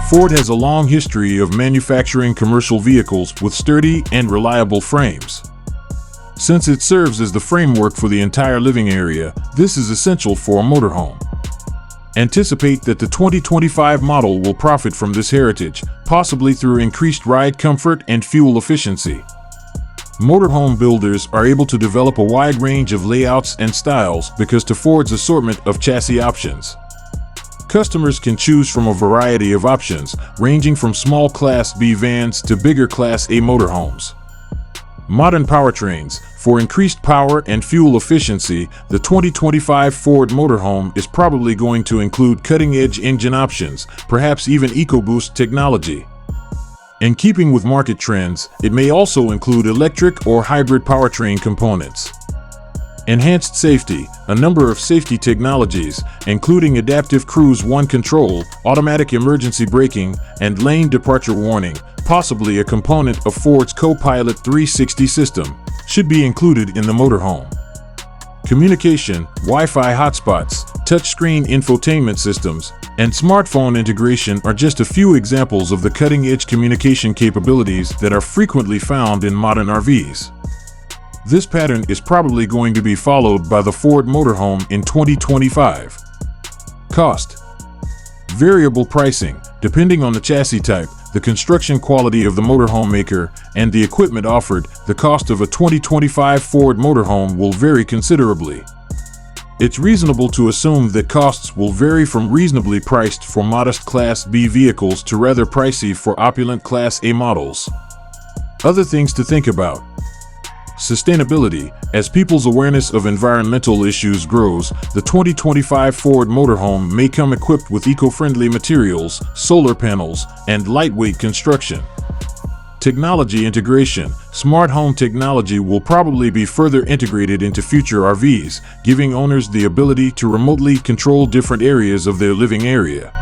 Ford has a long history of manufacturing commercial vehicles with sturdy and reliable frames. Since it serves as the framework for the entire living area, this is essential for a motorhome. Anticipate that the 2025 model will profit from this heritage, possibly through increased ride comfort and fuel efficiency. Motorhome builders are able to develop a wide range of layouts and styles because of Ford's assortment of chassis options. Customers can choose from a variety of options, ranging from small Class B vans to bigger Class A motorhomes. Modern powertrains. For increased power and fuel efficiency, the 2025 Ford Motorhome is probably going to include cutting-edge engine options, perhaps even EcoBoost technology. In keeping with market trends, it may also include electric or hybrid powertrain components. Enhanced safety. A number of safety technologies, including adaptive cruise 1 control, automatic emergency braking, and lane departure warning, possibly a component of Ford's Co-Pilot 360 system, should be included in the motorhome. Communication, Wi-Fi hotspots, touchscreen infotainment systems, and smartphone integration are just a few examples of the cutting-edge communication capabilities that are frequently found in modern RVs. This pattern is probably going to be followed by the Ford Motorhome in 2025. Cost. Variable pricing, depending on the chassis type, the construction quality of the motorhome maker, and the equipment offered, the cost of a 2025 Ford Motorhome will vary considerably. It's reasonable to assume that costs will vary from reasonably priced for modest Class B vehicles to rather pricey for opulent Class A models. Other things to think about. Sustainability. As people's awareness of environmental issues grows, the 2025 Ford Motorhome may come equipped with eco-friendly materials, solar panels, and lightweight construction. Technology integration. Smart home technology will probably be further integrated into future RVs, giving owners the ability to remotely control different areas of their living area.